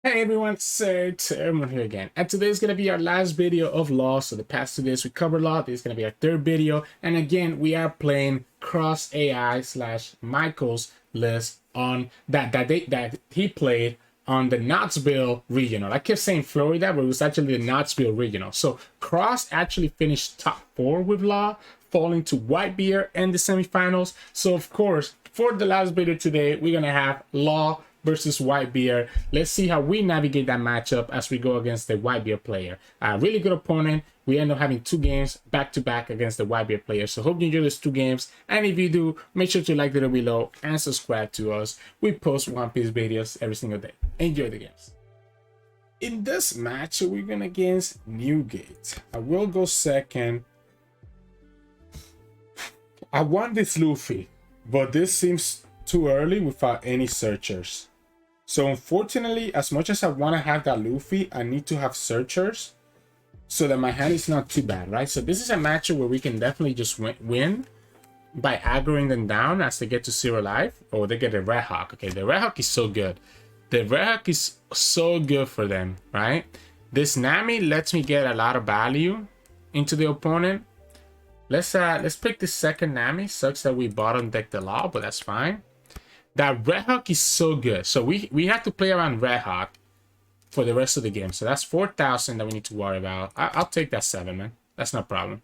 Hey everyone, Sirturmund here again, and today is going to be our last video of Law. So the past 2 days we covered Law, this is going to be our 3rd video, and again we are playing Cross AI / Michael's list on that he played on the Knoxville regional. I kept saying Florida, but it was actually the Knoxville regional. So Cross actually finished top 4 with Law, falling to Whitebeard in the semifinals. So of course, for the last video today, we're gonna have Law versus Whitebeard. Let's see how we navigate that matchup as we go against the Whitebeard player. A really good opponent. We end up having 2 games back-to-back against the Whitebeard player. So hope you enjoy those 2 games. And if you do, make sure to like the video below and subscribe to us. We post One Piece videos every single day. Enjoy the games. In this match, we're going against Newgate. I will go second. I want this Luffy, but this seems too early without any searchers. So unfortunately, as much as I want to have that Luffy, I need to have searchers so that my hand is not too bad, right? So this is a matchup where we can definitely just win by aggroing them down as they get to 0 life. Oh, they get a Red Hawk. Okay, the Red Hawk is so good. The Red Hawk is so good for them, right? This Nami lets me get a lot of value into the opponent. Let's pick the second Nami. Sucks that we bottom deck the Law, but that's fine. That Red Hawk is so good. So we have to play around Red Hawk for the rest of the game. So that's 4,000 that we need to worry about. I'll take that 7, man. That's no problem.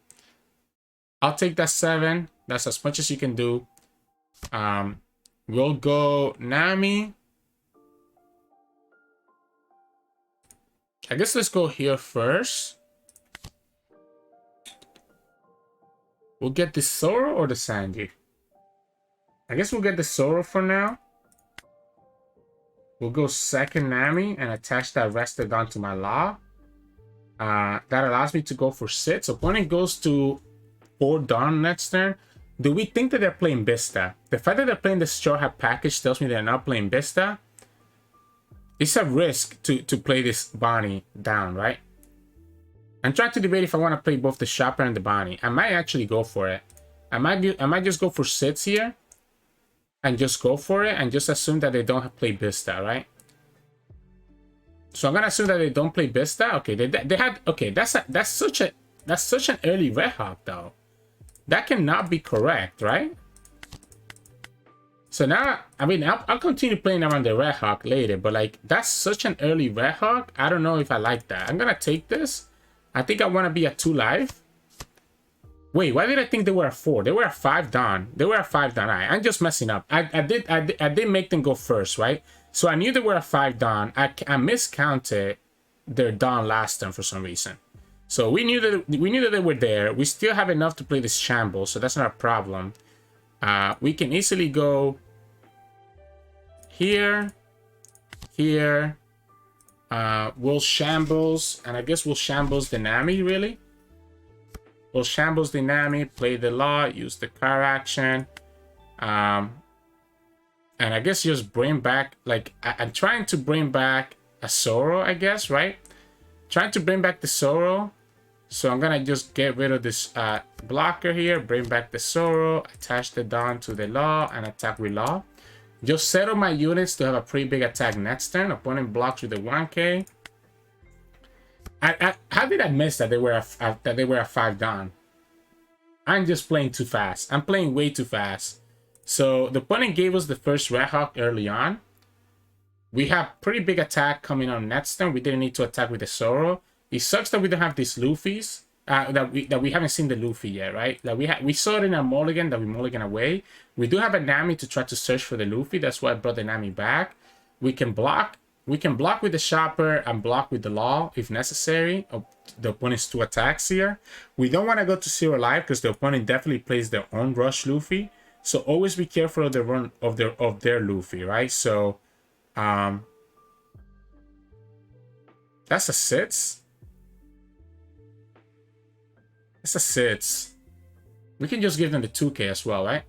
I'll take that 7. That's as much as you can do. We'll go Nami. I guess let's go here first. We'll get the Zoro or the Sanji. I guess we'll get the Zoro for now. We'll go second Nami and attach that Red Edward to my Law. That allows me to go for 6. Opponent goes to 4 Dawn next turn. Do we think that they're playing Vista? The fact that they're playing the Straw Hat package tells me they're not playing Vista. It's a risk to play this Bonney down, right? I'm trying to debate if I want to play both the Shopper and the Bonney. I might actually go for it. I might just go for 6 here. And just go for it and just assume that they don't play Vista, right? So I'm gonna assume that they don't play Vista. Okay, they had, okay, that's such an early Red Hawk though. That cannot be correct, right? So now, I mean, I'll continue playing around the Red Hawk later, but like that's such an early Red Hawk. I don't know if I like that. I'm gonna take this. I think I want to be at 2 life. Wait, why did I think they were a 4? They were a 5 Dawn. They were a 5 Dawn. I'm just messing up. I did make them go first, right? So I knew they were a 5 Dawn. I miscounted their Dawn last turn for some reason. So we knew that they were there. We still have enough to play this Shambles, so that's not a problem. We can easily go here, here. We'll Shambles, and I guess we'll Shambles the Nami, really. We'll Shambles the Nami, play the Law, use the car action. And I guess just bring back, like, I'm trying to bring back a Zoro, I guess, right? Trying to bring back the Zoro. So I'm going to just get rid of this blocker here, bring back the Zoro, attach the Dawn to the Law, and attack with Law. Just settle my units to have a pretty big attack next turn. Opponent blocks with the 1K. How did I miss that they were a 5 Dawn? I'm just playing too fast. I'm playing way too fast. So the opponent gave us the first Red Hawk early on. We have pretty big attack coming on next turn. We didn't need to attack with the Zoro. It sucks that we don't have these Luffys. That we haven't seen the Luffy yet, right? That we saw it in a mulligan that we mulligan away. We do have a Nami to try to search for the Luffy. That's why I brought the Nami back. We can block. We can block with the Shopper and block with the Law if necessary. The opponent's 2 attacks here. We don't want to go to 0 life because the opponent definitely plays their own Rush Luffy. So always be careful of the run of their Luffy, right? So that's a 6. That's a 6. We can just give them the 2K as well, right?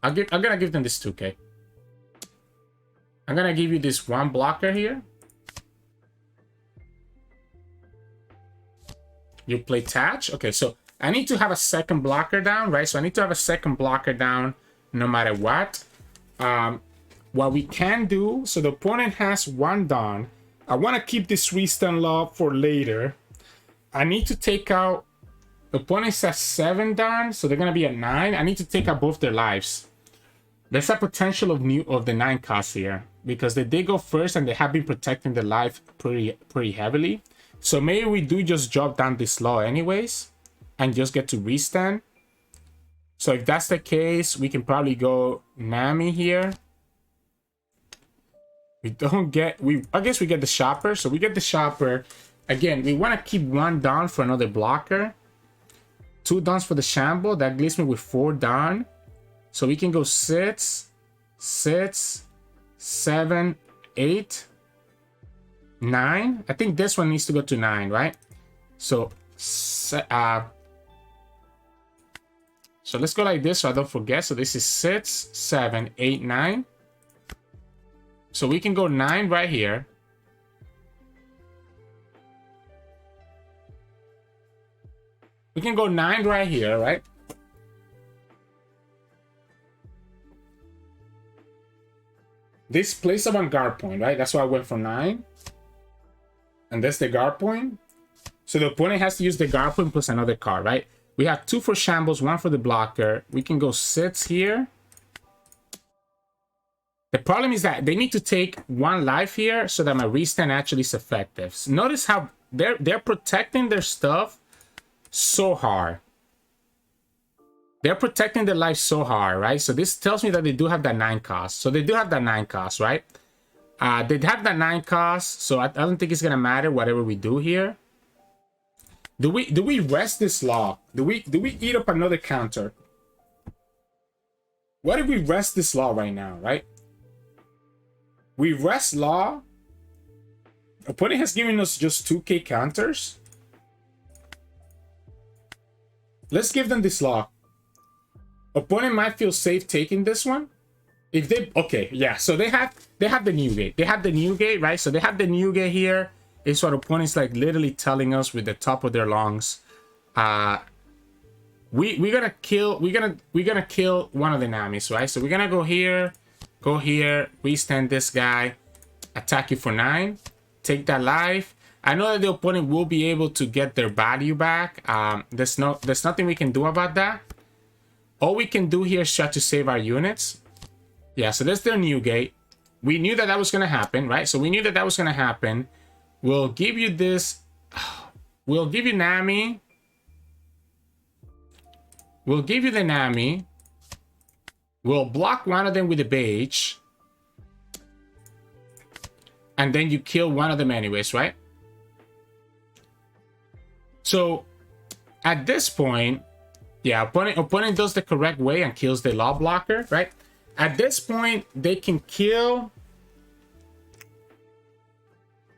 I'm gonna give them this 2K. I'm gonna give you this 1 blocker here. You play Tatch. Okay, so I need to have a second blocker down, right? So I need to have a second blocker down no matter what. what we can do, so the opponent has 1 Dawn. I want to keep this restun law for later. I need to take out, the opponent has 7 Dawn, so they're going to be at 9. I need to take out both their lives. There's a potential of the 9 cost here, because they did go first and they have been protecting the life pretty heavily. So maybe we do just drop down this law anyways and just get to restand. So if that's the case, we can probably go Nami here. We don't get, I guess we get the shopper. So we get the shopper. Again, we want to keep 1 Dawn for another blocker. 2 Dawns for the shamble. That leaves me with 4 Dawn. So we can go 6, 6, 7, 8, 9. I think this one needs to go to 9, right? So let's go like this so I don't forget. So this is 6, 7, 8, 9. So we can go 9 right here. We can go 9 right here, right? This place them on guard point, right? That's why I went for 9. And that's the guard point. So the opponent has to use the guard point plus another card, right? We have 2 for shambles, 1 for the blocker. We can go 6 here. The problem is that they need to take 1 life here so that my restand actually is effective. So notice how they're protecting their stuff so hard. They're protecting their life so hard, right? So this tells me that they do have that 9 cost. So they do have that 9 cost, right? They have that 9 cost, so I don't think it's gonna matter whatever we do here. Do we rest this law? Do we eat up another counter? What if we rest this law right now, right? We rest law. Opponent has given us just 2k counters. Let's give them this law. Opponent might feel safe taking this one. If they, okay, yeah, so they have the Newgate. They have the Newgate, right? So they have the Newgate here. It's what opponent's like literally telling us with the top of their lungs. We're gonna kill one of the Namis, right? So we're gonna go here, restand this guy, attack you for 9, take that life. I know that the opponent will be able to get their value back. There's nothing we can do about that. All we can do here is try to save our units. Yeah, so that's their Newgate. We knew that was gonna happen, right? So we knew that was gonna happen. We'll give you this. We'll give you Nami. We'll give you the Nami. We'll block one of them with the Bege. And then you kill one of them anyways, right? So at this point, yeah, opponent does the correct way and kills the law blocker, right? At this point, they can kill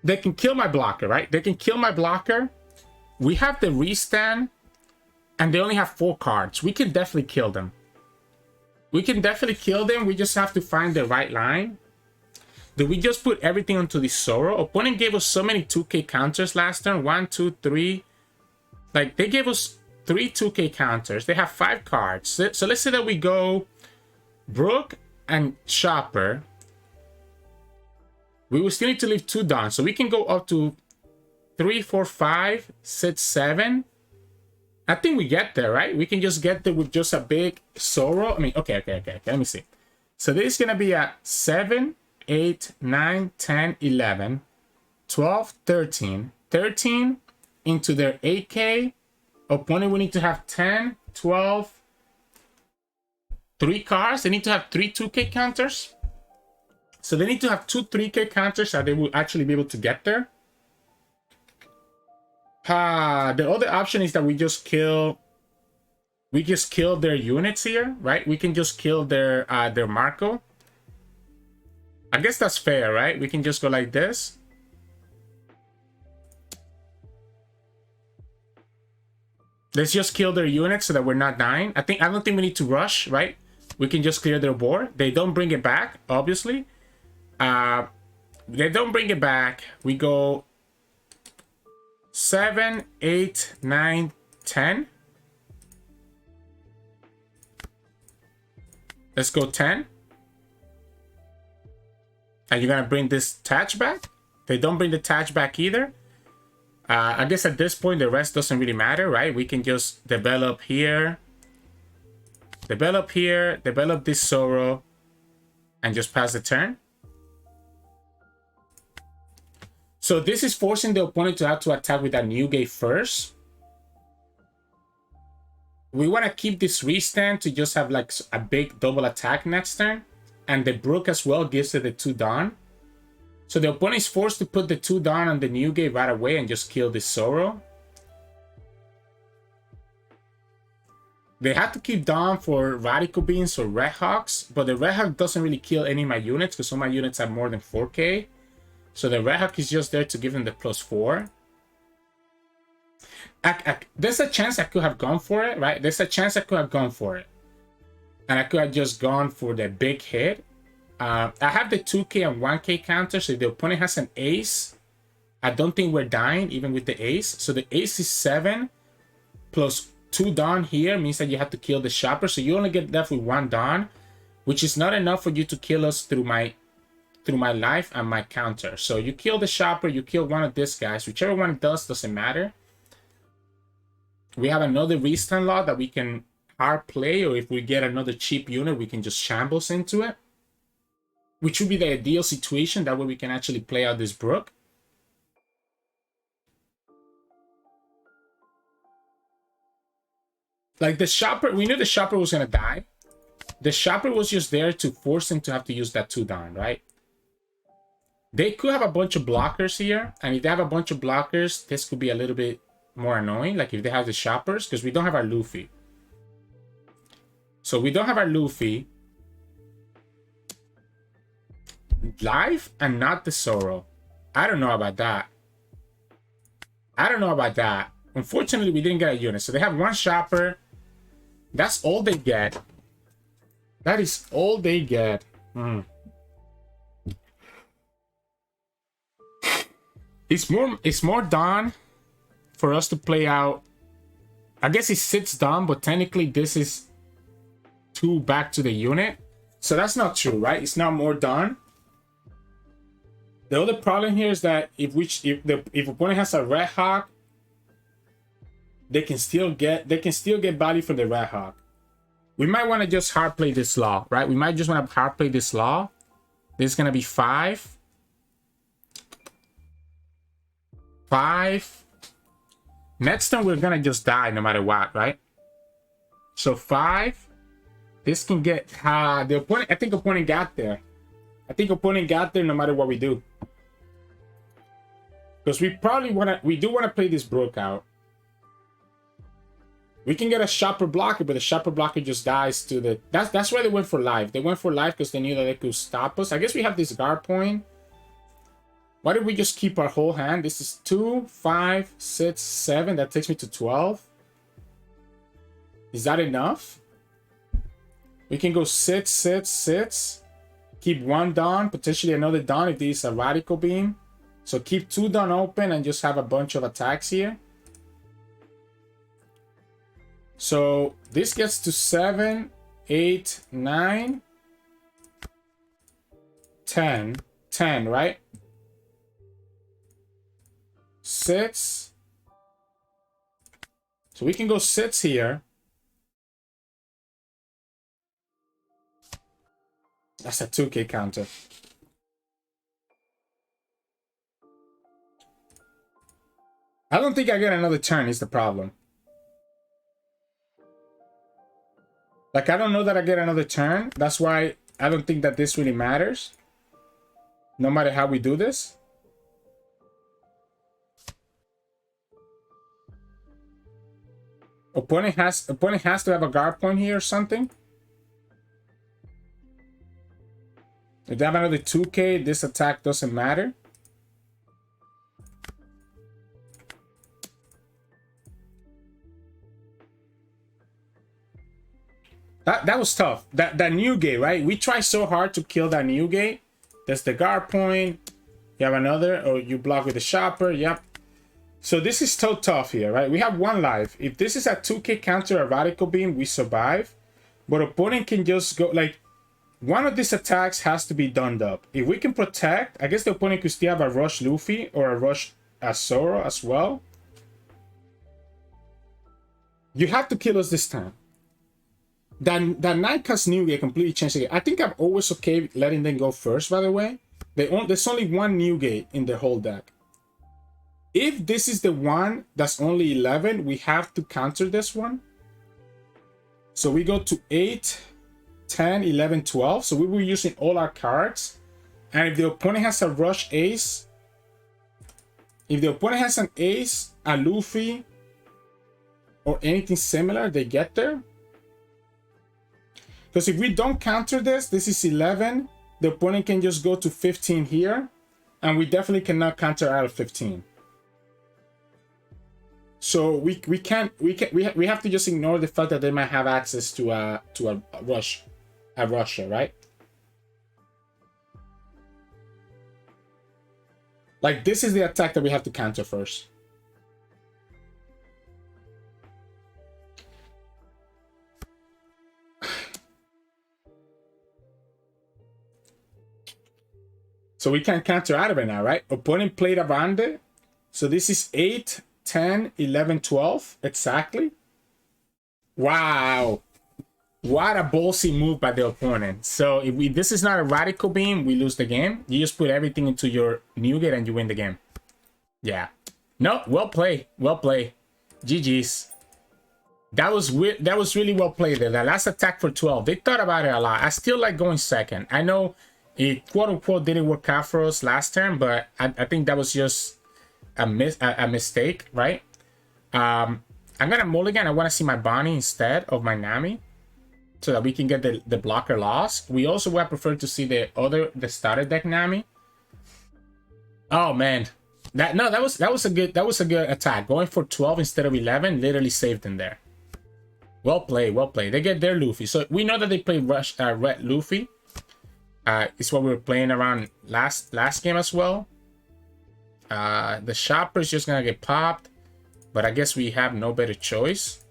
my blocker, right? They can kill my blocker. We have the restand, and they only have 4 cards. We can definitely kill them. We just have to find the right line. Do we just put everything onto the Zoro? Opponent gave us so many 2k counters last turn. 1, 2, 3. Like, they gave us 3 2k counters. They have 5 cards. So let's say that we go Brook and Chopper. We will still need to leave 2 down. So we can go up to 3, 4, 5, 6, 7. I think we get there, right? We can just get there with just a big Zoro. I mean, okay. Let me see. So this is going to be a 7, 8, 9, 10, 11, 12, 13. 13 into their 8k. Opponent will need to have 10, 12, 3 cards. They need to have 3 2k counters. So they need to have 2 3k counters so they will actually be able to get there. The other option is that we just kill their units here, right? We can just kill their Marco. I guess that's fair, right? We can just go like this. Let's just kill their units so that we're not dying. I don't think we need to rush, right? We can just clear their board. They don't bring it back, obviously. They don't bring it back. We go 7, 8, 9, 10. Let's go 10. And you're gonna bring this attach back? They don't bring the attach back either. I guess at this point the rest doesn't really matter, right? We can just develop here, develop this Zoro, and just pass the turn. So this is forcing the opponent to have to attack with that Newgate first. We want to keep this restand to just have like a big double attack next turn. And the Brook as well gives it the 2 Dawn. So the opponent is forced to put the 2 Dawn on the Newgate right away and just kill this Zoro. They have to keep Dawn for Radical Beams or Red Hawks, but the Red Hawk doesn't really kill any of my units because some of my units have more than 4k. So the Red Hawk is just there to give them the +4. There's a chance I could have gone for it, right? There's a chance I could have gone for it. And I could have just gone for the big hit. I have the 2k and 1k counter, so if the opponent has an ace, I don't think we're dying, even with the ace. So the ace is 7, plus 2 Dawn here means that you have to kill the shopper, so you only get left with 1 Dawn, which is not enough for you to kill us through my life and my counter. So you kill the shopper, you kill one of these guys, whichever one it does, doesn't matter. We have another restand lot that we can hard play, or if we get another cheap unit, we can just shambles into it, which would be the ideal situation. That way we can actually play out this Brook. Like the shopper, we knew the shopper was going to die. The shopper was just there to force him to have to use that 2 Dawn, right? They could have a bunch of blockers here, and if they have a bunch of blockers, this could be a little bit more annoying. Like if they have the shoppers, because we don't have our Luffy. So we don't have our Luffy live and not the Zoro. I don't know about that. I don't know about that. Unfortunately, we didn't get a unit. So they have 1 shopper. That's all they get. That is all they get. It's more Dawn for us to play out. I guess it sits Dawn, but technically this is 2 back to the unit. So that's not true, right? It's not more Dawn. The other problem here is that if opponent has a Red Hawk, they can still get value from the Red Hawk. We might want to just hard play this law, right? We might just want to hard play this law. This is gonna be 5. 5. Next turn we're gonna just die no matter what, right? So 5. This can get the opponent. I think opponent got there. I think opponent got there no matter what we do. Because we probably we do want to play this Brook out. We can get a shopper blocker, but the shopper blocker just dies to the... That's why they went for life. They went for life because they knew that they could stop us. I guess we have this guard point. Why did we just keep our whole hand? This is 2, 5, 6, 7. That takes me to 12. Is that enough? We can go 6, 6, 6. Keep 1 Dawn, potentially another Dawn if this is a Radical Beam. So keep 2 Dawn open and just have a bunch of attacks here. So this gets to 7, 8, 9, 10. 10, right? 6. So we can go 6 here. That's a 2k counter. I don't think I get another turn is the problem. Like, I don't know that I get another turn. That's why I don't think that this really matters. No matter how we do this. Opponent has to have a guard point here or something. If they have another 2k, this attack doesn't matter. That was tough. That Newgate, right? We try so hard to kill that Newgate. That's the guard point. You have another, or you block with the shopper. Yep. So this is so tough here, right? We have 1 life. If this is a 2k counter, a Radical Beam, we survive. But opponent can just go, like, one of these attacks has to be done up. If we can protect, I guess the opponent could still have a rush Luffy or a rush Zoro as well. You have to kill us this time. That 9-cast Newgate completely changed the game. I think I'm always okay letting them go first, by the way. There's only one Newgate in the whole deck. If this is the one that's only 11, we have to counter this one. So we go to 8, 10, 11, 12. So we were using all our cards. And if the opponent has a rush ace, if the opponent has an ace, a Luffy, or anything similar, they get there. Because if we don't counter this is 11. The opponent can just go to 15 here. And we definitely cannot counter out of 15. So we have to just ignore the fact that they might have access to a rusher, right? Like, this is the attack that we have to counter first. So we can counter out of it now, right? Opponent played around it. So this is 8, 10, 11, 12. Exactly. Wow. What a ballsy move by the opponent. So if this is not a radical beam, we lose the game. You just put everything into your Newgate and you win the game. Yeah. No, well played. Well played. GG's. That was really well played there. That last attack for 12. They thought about it a lot. I still like going second. I know it quote-unquote didn't work out for us last turn, but I think that was just a mistake, right? I'm gonna mulligan. I want to see my Bonney instead of my Nami, so that we can get the blocker loss. We also would prefer to see the starter deck Nami. Oh man, that was a good attack. Going for 12 instead of 11 literally saved them there. Well played, well played. They get their Luffy, so we know that they play Red Luffy. It's what we were playing around last game as well. The shopper is just gonna get popped, but I guess we have no better choice.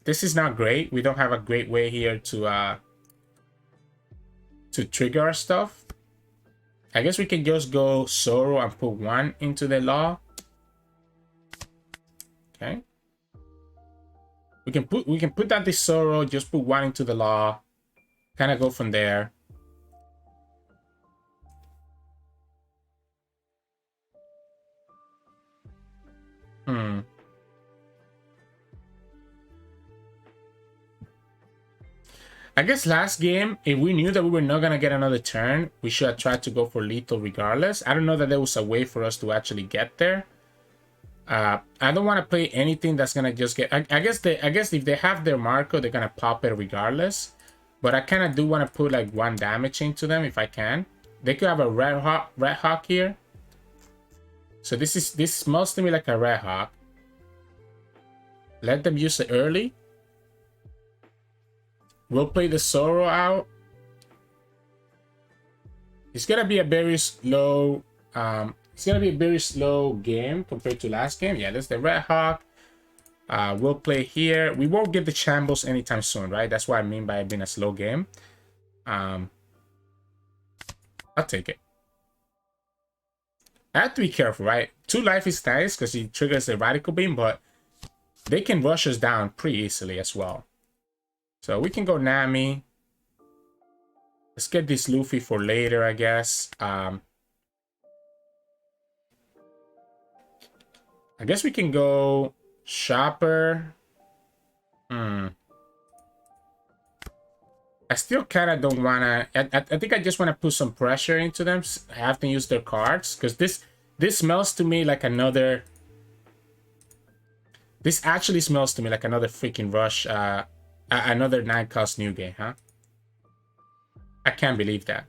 This is not great. We don't have a great way here to trigger our stuff. I guess we can just go Zoro and put 1 into the law. Okay. We can put that this Zoro, just put 1 into the law. Kind of go from there. I guess last game, if we knew that we were not going to get another turn, we should have tried to go for lethal regardless. I don't know that there was a way for us to actually get there. I don't want to play anything that's going to just get... I guess if they have their Marco, they're going to pop it regardless. But I kind of do want to put like 1 damage into them if I can. They could have a Red Hawk here. So this smells to me like a Red Hawk. Let them use it early. We'll play the Zoro out. It's gonna be a very slow. It's gonna be a very slow game compared to last game. Yeah, that's the Red Hawk. We'll play here. We won't get the Shambles anytime soon, right? That's what I mean by it being a slow game. I'll take it. I have to be careful, right? 2 life is nice because he triggers a radical beam, but they can rush us down pretty easily as well. So we can go Nami. Let's get this Luffy for later, I guess. I guess we can go Shopper. I still kind of don't want to... I think I just want to put some pressure into them. Have to use their cards. Because this smells to me like another... This actually smells to me like another freaking rush... another 9-cost Newgate, huh? I can't believe that.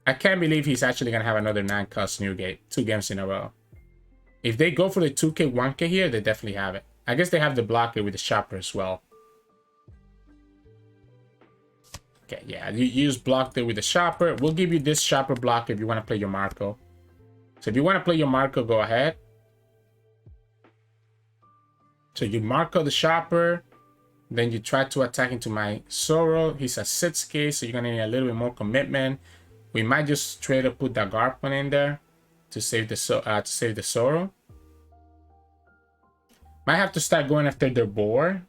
I can't believe he's actually going to have another 9-cost Newgate 2 games in a row. If they go for the 2K, 1K here, they definitely have it. I guess they have the blocker with the shopper as well. Okay, yeah, you use block there with the shopper. We'll give you this shopper block if you want to play your Marco. So if you want to play your Marco, go ahead. So you Marco the shopper. Then you try to attack into my Zoro. He's at 6k, so you're gonna need a little bit more commitment. We might just straight up put the Garpon in there to save the Zoro. Might have to start going after their boar.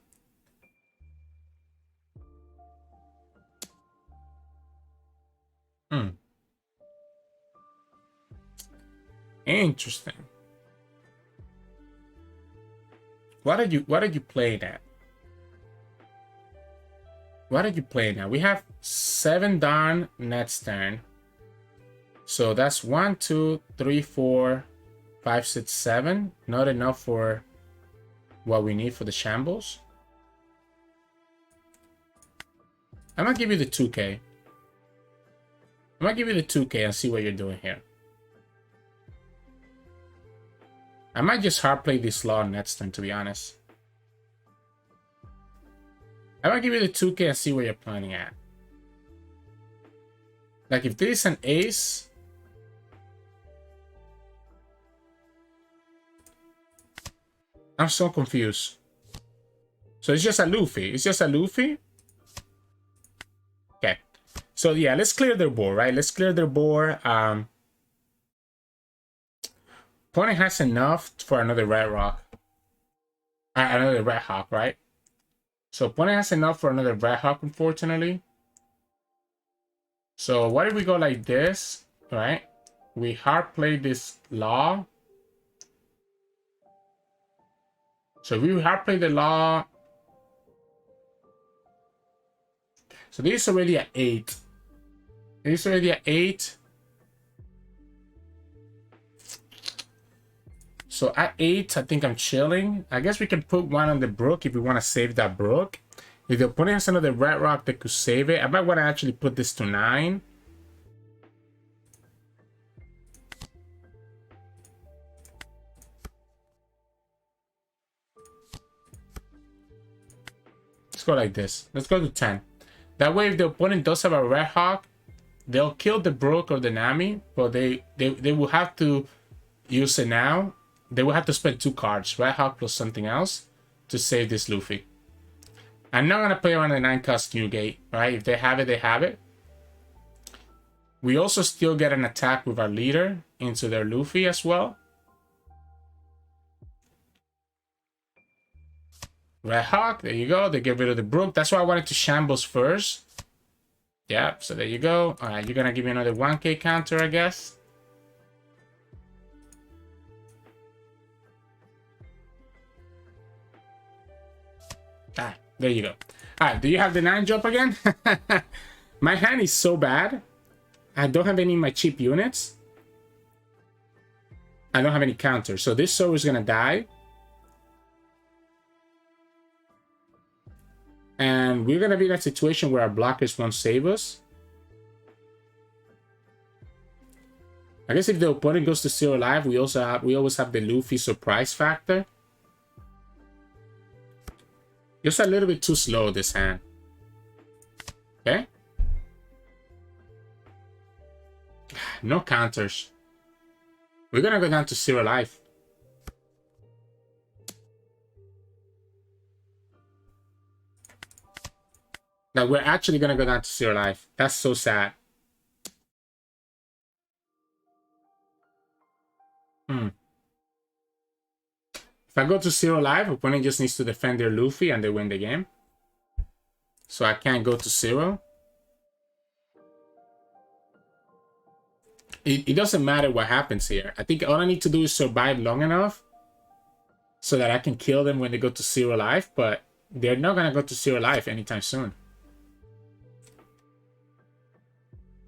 Interesting. What are you playing at? What are you playing at? We have 7 done next turn. So that's 1, 2, 3, 4, 5, 6, 7. Not enough for what we need for the shambles. I'm gonna give you the 2k. I'm gonna give you the 2k and see what you're doing here. I might just hard play this law next turn, to be honest. I'm gonna give you the 2k and see where you're planning at. Like, if this is an ace, I'm so confused. So it's just a Luffy. It's just a Luffy? Okay. So yeah, let's clear their board, right? Let's clear their board. Bonney has enough for another Red Rock. Another Red Hawk, right? So Bonney has enough for another Red Hawk, unfortunately. So what if we go like this, right? We hard play this law. So we hard play the law. So this is already at 8. This is already at 8. So at 8, I think I'm chilling. I guess we can put one on the Brook if we want to save that Brook. If the opponent has another Red Rock that could save it, I might want to actually put this to 9. Let's go like this. Let's go to 10. That way, if the opponent does have a Red Hawk, they'll kill the Brook or the Nami, but they will have to use it now. They will have to spend 2 cards, Red Hawk plus something else, to save this Luffy. I'm not going to play around the 9-cost Newgate, right? If they have it, they have it. We also still get an attack with our leader into their Luffy as well. Red Hawk, there you go. They get rid of the Brook. That's why I wanted to shambles first. Yeah, so there you go. All right, you're going to give me another 1k counter, I guess. Ah, there you go. All right, do you have the 9 drop again? My hand is so bad. I don't have any of my cheap units. I don't have any counters. So this Zoro is going to die. And we're going to be in a situation where our blockers won't save us. I guess if the opponent goes to 0 life, we always have the Luffy surprise factor. Just a little bit too slow, this hand. Okay. No counters. We're gonna go down to 0 life. Like, we're actually gonna go down to 0 life. That's so sad. If I go to 0 life, opponent just needs to defend their Luffy and they win the game. So I can't go to 0. It doesn't matter what happens here. I think all I need to do is survive long enough so that I can kill them when they go to 0 life, but they're not going to go to 0 life anytime soon.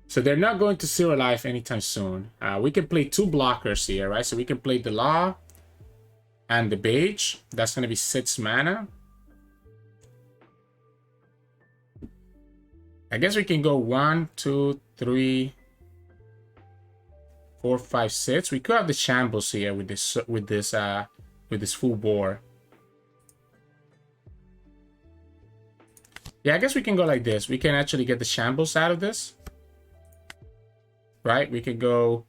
So they're not going to 0 life anytime soon. We can play 2 blockers here, right? So we can play the Law and the Bege. That's going to be 6 mana. I guess we can go 1, 2, 3, 4, 5, 6. We could have the shambles here with this full bore. Yeah, I guess we can go like this. We can actually get the shambles out of this. Right? We could go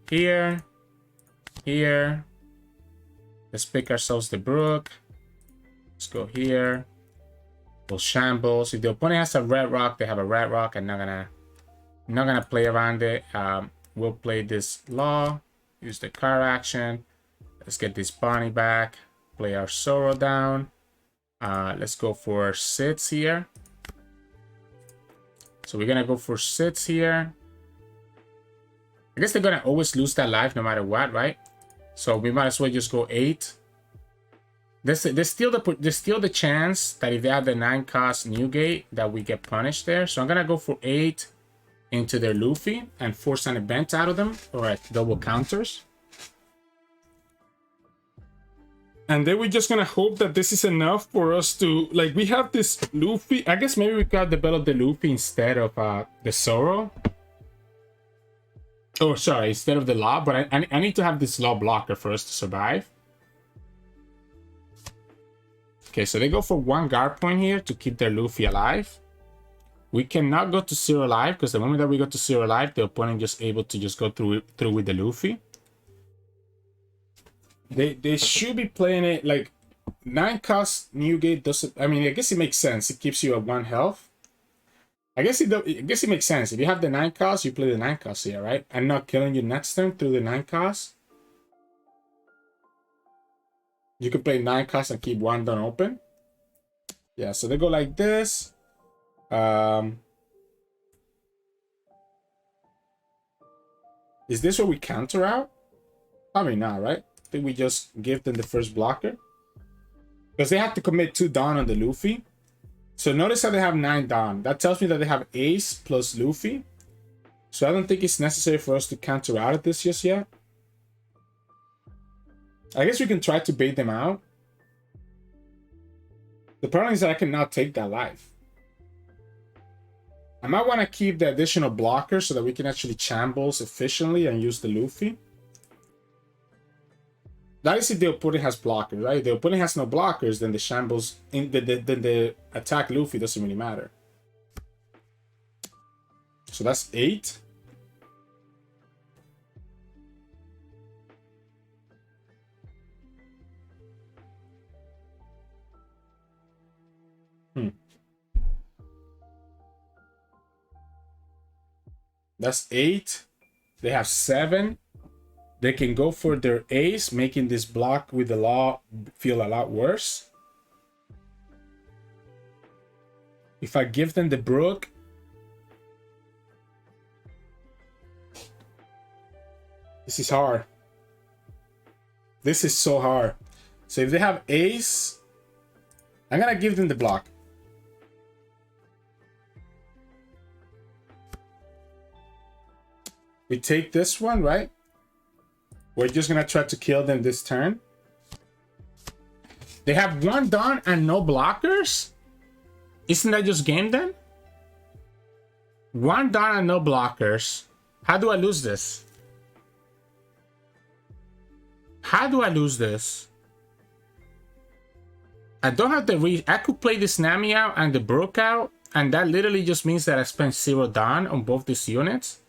here, here. Let's pick ourselves the Brook. Let's go here. We'll shambles. If the opponent has a red rock, they have a red rock. I'm not gonna play around it. We'll play this law. Use the car action. Let's get this Bonney back. Play our Zoro down. Let's go for sits here. So we're gonna go for sits here. I guess they're gonna always lose that life no matter what, right? So we might as well just go 8. There's still the chance that if they have the 9-cost Newgate that we get punished there. So I'm gonna go for 8 into their Luffy and force an event out of them, or at double counters. And then we're just gonna hope that this is enough for us to, like, we have this Luffy. I guess maybe we could develop the Luffy instead of the Zoro. Oh, sorry, instead of the law, but I need to have this law blocker first to survive. Okay, so they go for 1 guard point here to keep their Luffy alive. We cannot go to 0 life, because the moment that we go to 0 life, the opponent just able to just go through with the Luffy. They should be playing it like 9-cost Newgate doesn't. I mean, I guess it makes sense. It keeps you at 1 health. I guess it makes sense. If you have the 9-cost, you play the 9-cost here, right? And not killing you next turn through the 9-cost. You can play 9-cost and keep 1 done open. Yeah, so they go like this. Is this what we counter out? Probably not, right? I think we just give them the first blocker. Because they have to commit 2 Dawn on the Luffy. So notice how they have 9 Dawn. That tells me that they have Ace plus Luffy. So I don't think it's necessary for us to counter out of this just yet. I guess we can try to bait them out. The problem is that I cannot take that life. I might want to keep the additional blocker so that we can actually shambles efficiently and use the Luffy. That is if the opponent has blockers, right? If the opponent has no blockers, then the shambles, then the attack Luffy doesn't really matter. So that's 8. That's 8. They have 7. They can go for their ace, making this block with the law feel a lot worse. If I give them the Brook, this is hard. This is so hard. So if they have ace, I'm gonna give them the block. We take this one, right? We're just gonna try to kill them this turn. They have 1 Dawn and no blockers? Isn't that just game then? 1 Dawn and no blockers. How do I lose this? How do I lose this? I don't have the I could play this Nami out and the Brook out, and that literally just means that I spent 0 Dawn on both these units.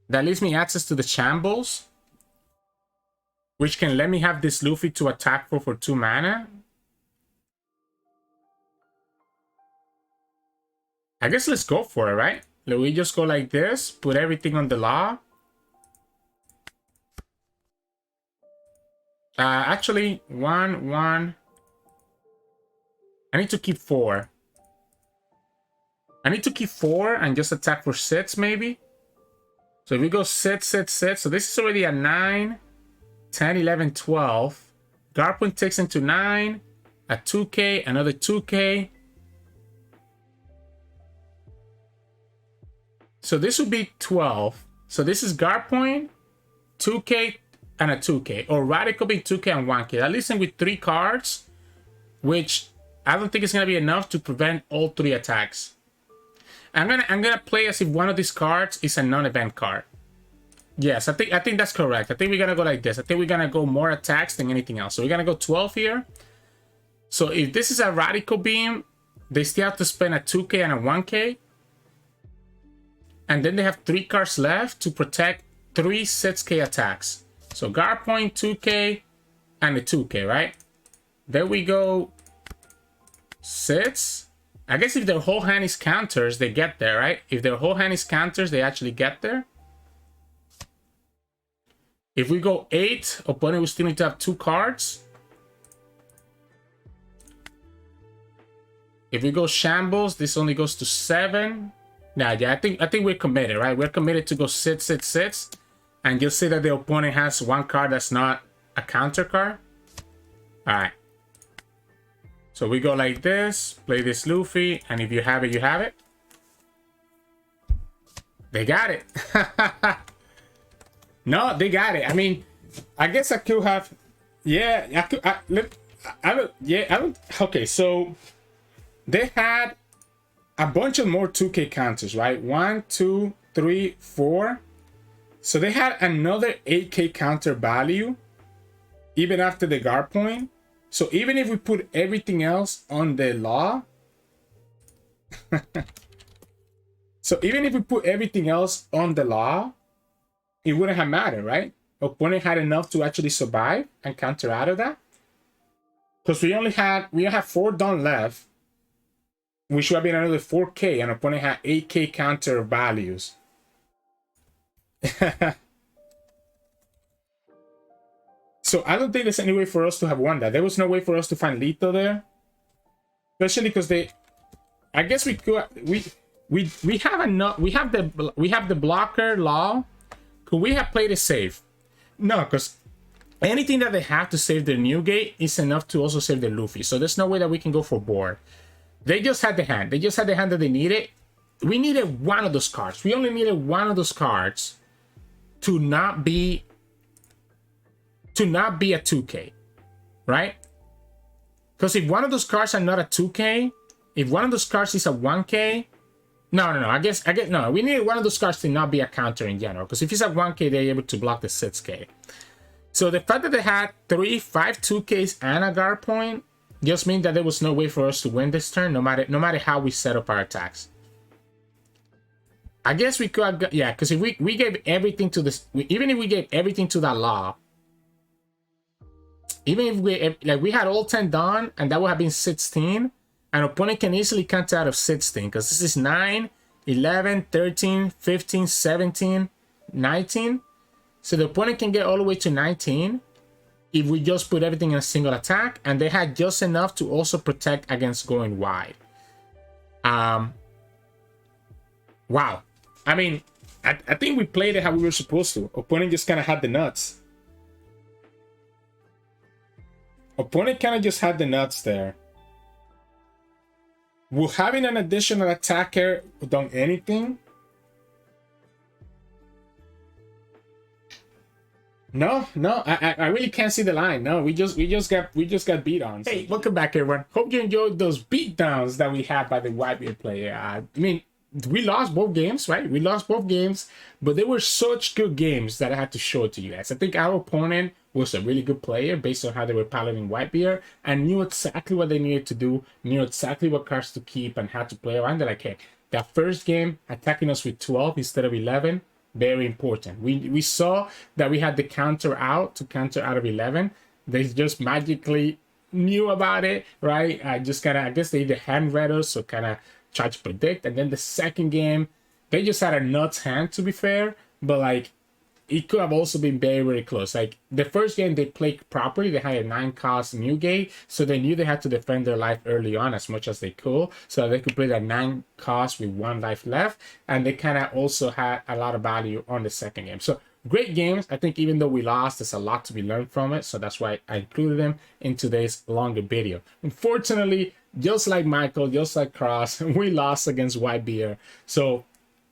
That leaves me access to the shambles, which can let me have this Luffy to attack for 2 mana. I guess let's go for it, right? We just go like this, put everything on the law. Actually, 1. I need to keep 4. I need to keep 4 and just attack for 6, maybe. So if we go sit. So this is already a 9, 10, 11, 12. Guard point takes into 9, a 2k, another 2k. So this would be 12. So this is guard point, 2k, and a 2k. Or radical being 2k and 1k. That leaves him with 3 cards, which I don't think is going to be enough to prevent all 3 attacks. I'm gonna play as if one of these cards is a non-event card. Yes, I think that's correct. I think we're gonna go like this. I think we're gonna go more attacks than anything else. So we're gonna go 12 here. So if this is a radical beam, they still have to spend a 2k and a 1k. And then they have 3 cards left to protect 3 6k attacks. So guard point, 2k, and a 2k, right? Then we go sits. I guess if their whole hand is counters, they get there, right? If their whole hand is counters, they actually get there. If we go 8, opponent will still need to have 2 cards. If we go shambles, this only goes to 7. Nah, yeah, I think we're committed, right? We're committed to go sit, sit, sit. And you'll see that the opponent has 1 card that's not a counter card. Alright. So we go like this, play this Luffy, and if you have it, you have it. They got it. No, they got it. I mean, I guess I could have... Yeah, I could... Okay, so... They had a bunch of more 2K counters, right? 1, 2, 3, 4. So they had another 8K counter value even after the guard point. So even if we put everything else on the law, so even if we put everything else on the law, it wouldn't have mattered, right? Opponent had enough to actually survive and counter out of that. Because we have 4 done left, which would have been another 4K, and opponent had 8K counter values. So I don't think there's any way for us to have won that. There was no way for us to find Lito there. Especially because they... I guess we could... We have enough... We have the blocker law. Could we have played it safe? No, because anything that they have to save their Newgate is enough to also save their Luffy. So there's no way that we can go for board. They just had the hand. They just had the hand that they needed. We needed one of those cards. We only needed one of those cards to not be a 2K, right? Because if one of those cards are not a 2K, if one of those cards is a 1K, no. I guess no. We needed one of those cards to not be a counter in general. Because if it's a 1K, they're able to block the 6K. So the fact that they had 5 2Ks and a guard point just means that there was no way for us to win this turn, no matter how we set up our attacks. I guess we could, yeah, because if we gave everything to this, even if we gave everything to that law, even if we had all 10 done, and that would have been 16, an opponent can easily counter out of 16, because this is 9, 11, 13, 15, 17, 19. So the opponent can get all the way to 19 if we just put everything in a single attack, and they had just enough to also protect against going wide. Wow. I mean, I think we played it how we were supposed to. Opponent just kind of had the nuts. Opponent kind of just had the nuts there. Will having an additional attacker done anything? No, I really can't see the line. No, we just got beat on. So. Hey, welcome back, everyone. Hope you enjoyed those beatdowns that we had by the Whitebeard player. I mean, we lost both games, right? We lost both games, but they were such good games that I had to show it to you guys. I think our opponent was a really good player based on how they were piloting Whitebeard and knew exactly what they needed to do, knew exactly what cards to keep and how to play around. They're like, hey, that first game attacking us with 12 instead of 11. Very important. We saw that we had the counter out to counter out of 11. They just magically knew about it, right? I guess they either hand read us or kind of tried to predict. And then the second game, they just had a nuts hand, to be fair, but like it could have also been very, very close. Like the first game they played properly, they had a 9-cost Newgate, so they knew they had to defend their life early on as much as they could, so they could play that 9-cost with 1 life left, and they kind of also had a lot of value on the second game. So great games. I think even though we lost, there's a lot to be learned from it, so that's why I included them in today's longer video. Unfortunately, just like Michael, just like Cross, we lost against Whitebeard. So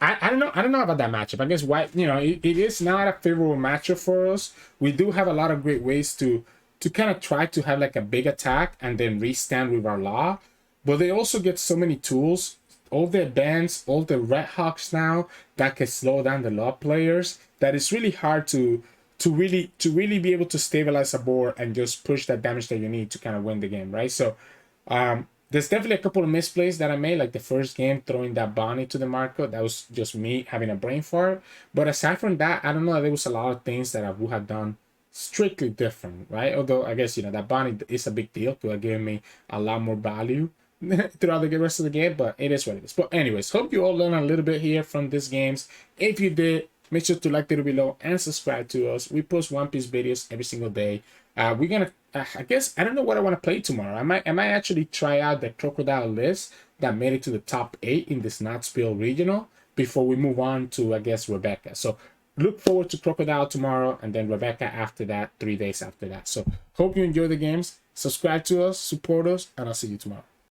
I don't know about that matchup. I guess it is not a favorable matchup for us. We do have a lot of great ways to kind of try to have like a big attack and then restand with our law. But they also get so many tools, all the bands, all the Red Hawks now that can slow down the law players, that it's really hard to really be able to stabilize a board and just push that damage that you need to kind of win the game, right? So there's definitely a couple of misplays that I made, like the first game, throwing that Bonney to the market. That was just me having a brain fart. But aside from that, I don't know. There was a lot of things that I would have done strictly different, right? Although I guess, you know, that Bonney is a big deal because it gave me a lot more value throughout the rest of the game, but it is what it is. But anyways, hope you all learned a little bit here from these games. If you did, make sure to like the video below and subscribe to us. We post One Piece videos every single day. We're gonna, I guess, I don't know what I want to play tomorrow. I might actually try out the crocodile list that made it to the top 8 in this Knoxville regional before we move on to, I guess, Rebecca. So look forward to crocodile tomorrow, and then Rebecca after that, 3 days after that. So hope you enjoy the games. Subscribe to us, support us, and I'll see you tomorrow.